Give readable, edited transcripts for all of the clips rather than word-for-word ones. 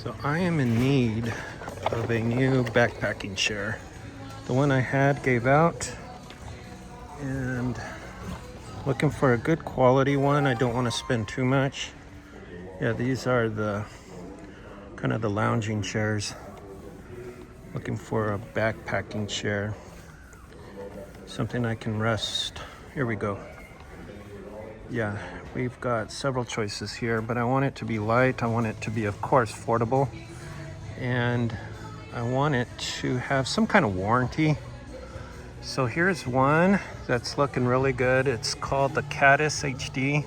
So I am in need of a new backpacking chair. The one I had gave out, and looking for a good quality one. I don't want to spend too much. Yeah, these are the kind of the lounging chairs. Looking for a backpacking chair. Something I can rest. Here we go. Yeah, we've got several choices here, but I want it to be light. I want it to be, of course, affordable. And I want it to have some kind of warranty. So here's one that's looking really good. It's called the CADDIS HD.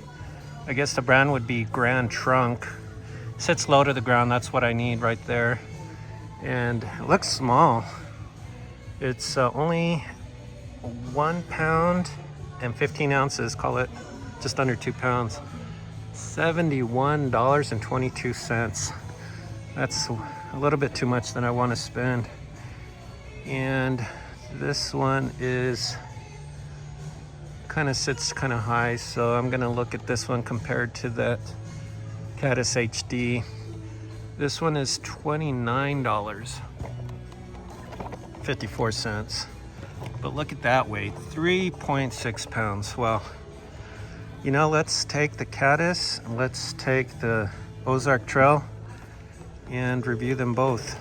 I guess the brand would be Grand Trunk. Sits low to the ground. That's what I need right there. And it looks small. It's only 1 pound and 15 ounces. Call it just under 2 pounds. $71.22. That's a little bit too much than I want to spend. And this one is sits kind of high, so I'm gonna look at this one compared to that CADDIS HD. This one is $29.54. But look at that weight, 3.6 pounds. Well, you know, let's take the CADDIS and let's take the OZARK Trail and review them both.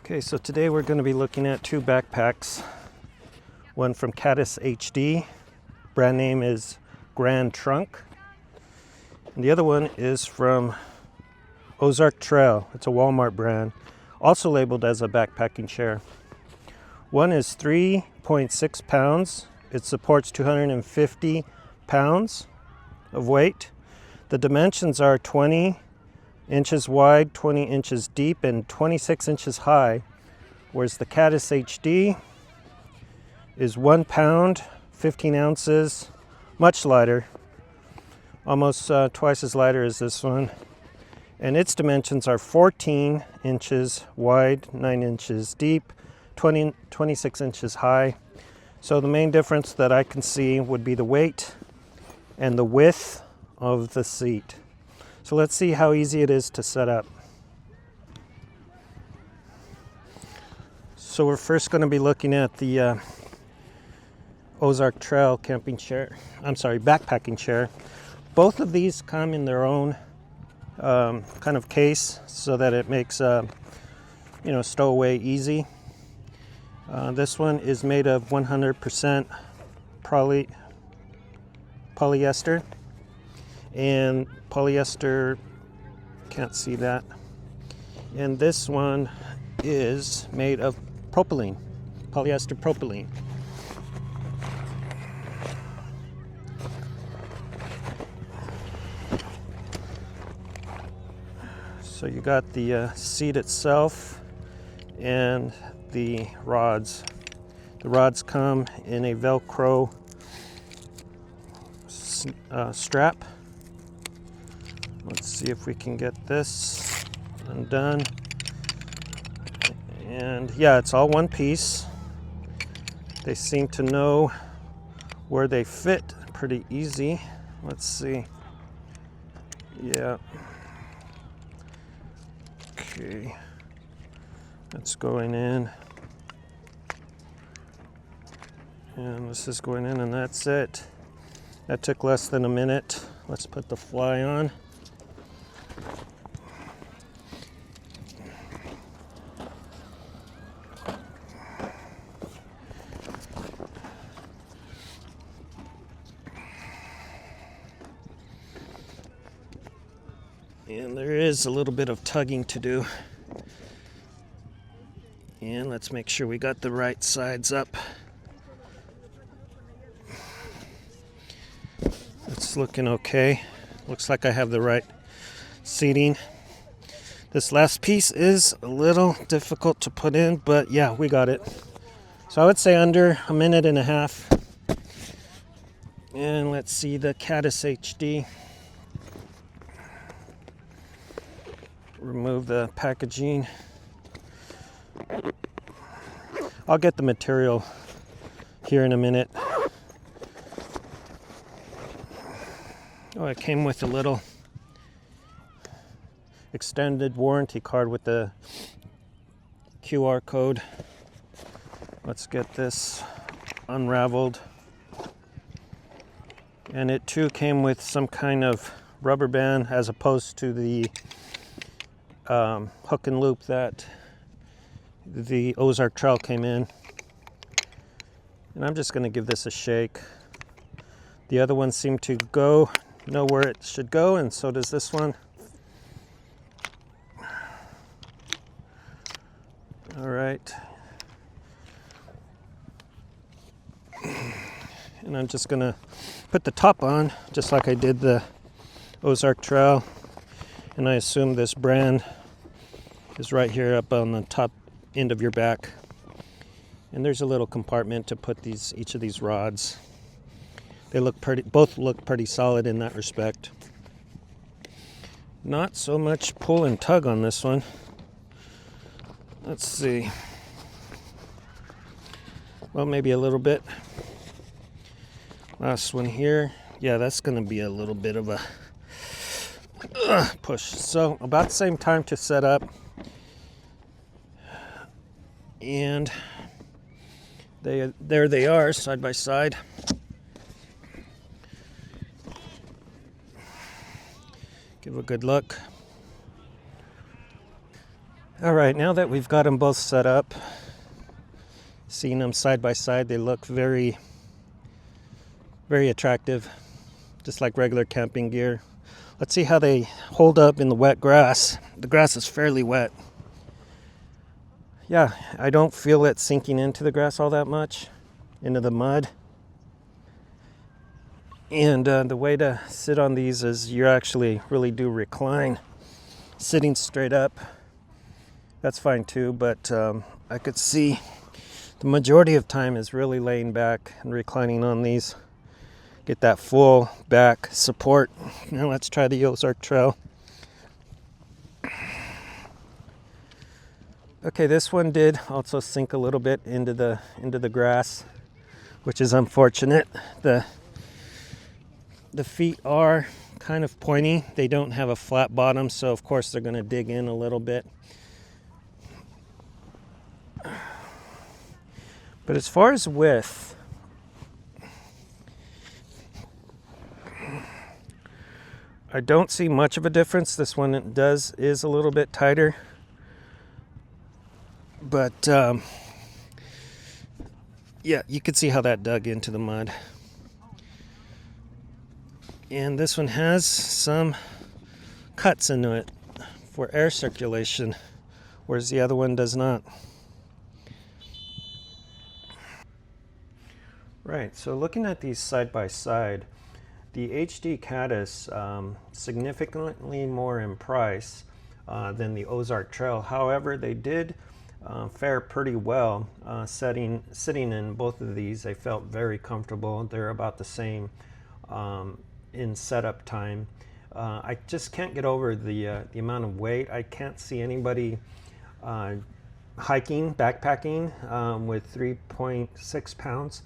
Okay, so today we're going to be looking at two backpacks. One from CADDIS HD, brand name is Grand Trunk. And the other one is from OZARK Trail. It's a Walmart brand, also labeled as a backpacking chair. One is 3.6 pounds. It supports 250 pounds of weight. The dimensions are 20 inches wide, 20 inches deep, and 26 inches high, whereas the CADDIS HD is 1 pound, 15 ounces, much lighter, almost twice as lighter as this one, and its dimensions are 14 inches wide, 9 inches deep, 26 inches high. So the main difference that I can see would be the weight and the width of the seat. So let's see how easy it is to set up. So we're first going to be looking at the OZARK Trail camping chair. Backpacking chair. Both of these come in their own kind of case so that it makes stowaway easy. This one is made of 100% polyester. And polyester, can't see that. And this one is made of propylene, polyester propylene. So you got the seat itself and the rods. The rods come in a Velcro strap. Let's see if we can get this undone. And yeah, it's all one piece. They seem to know where they fit pretty easy. Let's see. Yeah. Okay. That's going in. And this is going in, and that's it. That took less than a minute. Let's put the fly on. And there is a little bit of tugging to do. And let's make sure we got the right sides up. It's looking okay. Looks like I have the right seating. This last piece is a little difficult to put in, but yeah, we got it. So I would say under a minute and a half. And let's see the CADDIS HD. Remove the packaging. I'll get the material here in a minute. Oh, it came with a little extended warranty card with the QR code. Let's get this unraveled. And it too came with some kind of rubber band as opposed to the hook and loop that the OZARK trail came in. And I'm just going to give this a shake. The other one seemed to know where it should go, and so does this one. All right. And I'm just going to put the top on just like I did the OZARK trail. And I assume this brand is right here up on the top end of your back. And there's a little compartment to put each of these rods. They both look pretty solid in that respect. Not so much pull and tug on this one. Let's see. Well, maybe a little bit. Last one here. Yeah, that's going to be a little bit of a push. So about the same time to set up. And there they are, side by side. Give a good look. All right, now that we've got them both set up, seeing them side by side, they look very, very attractive, just like regular camping gear. Let's see how they hold up in the wet grass. The grass is fairly wet. Yeah, I don't feel it sinking into the grass all that much, into the mud. And the way to sit on these is you actually really do recline. Sitting straight up, that's fine too, but I could see the majority of time is really laying back and reclining on these. Get that full back support. Now let's try the OZARK trail. Okay, this one did also sink a little bit into the grass, which is unfortunate. The feet are kind of pointy. They don't have a flat bottom, so of course they're going to dig in a little bit. But as far as width, I don't see much of a difference. This one is a little bit tighter. But yeah, you can see how that dug into the mud. And this one has some cuts into it for air circulation, whereas the other one does not. Right, so looking at these side by side, the HD CADDIS significantly more in price than the OZARK trail. However, they did fare pretty well sitting in both of these. They felt very comfortable. They're about the same in setup time. I just can't get over the amount of weight. I can't see anybody hiking, backpacking with 3.6 pounds.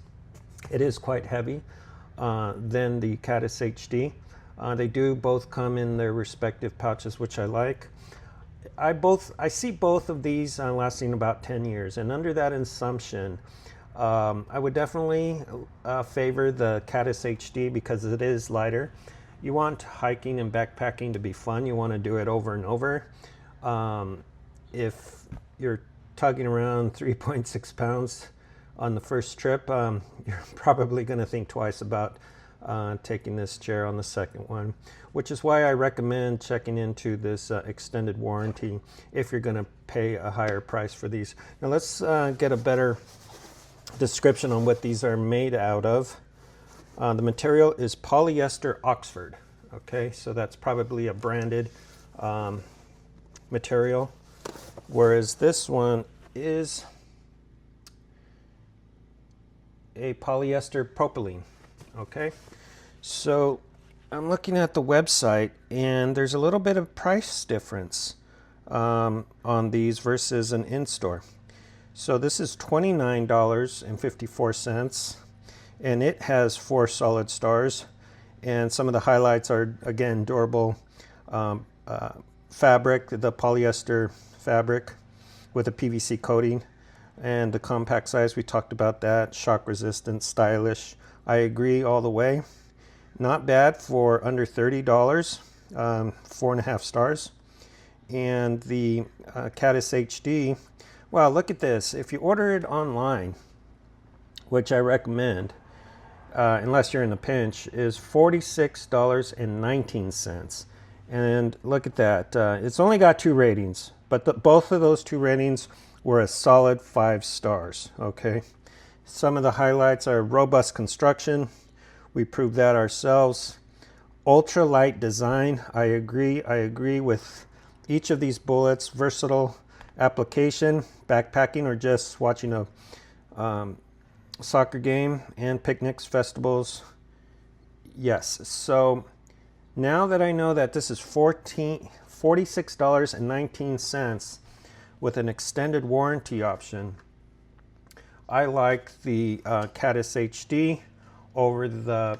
It is quite heavy than the CADDIS HD. They do both come in their respective pouches, which I like. I see both of these lasting about 10 years, and under that assumption, I would definitely favor the CADDIS HD because it is lighter. You want hiking and backpacking to be fun. You want to do it over and over. If you're tugging around 3.6 pounds on the first trip, you're probably going to think twice about taking this chair on the second one, which is why I recommend checking into this extended warranty if you're going to pay a higher price for these. Now let's get a better description on what these are made out of. The material is polyester Oxford. Okay, so that's probably a branded material, whereas this one is a polyester propylene. Okay, so I'm looking at the website and there's a little bit of price difference on these versus an in-store. So this is $29.54 and it has 4 solid stars, and some of the highlights are again durable fabric, the polyester fabric with a PVC coating, and the compact size, we talked about that, shock resistant, stylish. I agree all the way. Not bad for under $30, 4.5 stars. And the CADDIS HD, well, look at this. If you order it online, which I recommend, unless you're in a pinch, is $46.19. And look at that. It's only got 2 ratings, but both of those 2 ratings were a solid 5 stars. Okay. Some of the highlights are robust construction. We proved that ourselves. Ultra light design. I agree with each of these bullets. Versatile application, backpacking, or just watching a soccer game, and picnics, festivals. Yes. So now that I know that this is $46.19 with an extended warranty option, I like the CADDIS HD over the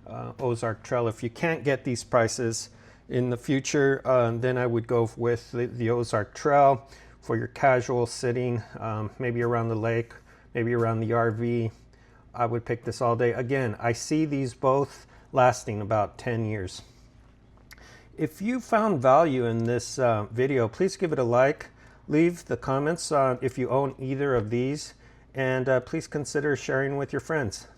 OZARK Trail. If you can't get these prices in the future, then I would go with the OZARK Trail for your casual sitting, maybe around the lake, maybe around the RV. I would pick this all day. Again, I see these both lasting about 10 years. If you found value in this video, please give it a like. Leave the comments if you own either of these, and please consider sharing with your friends.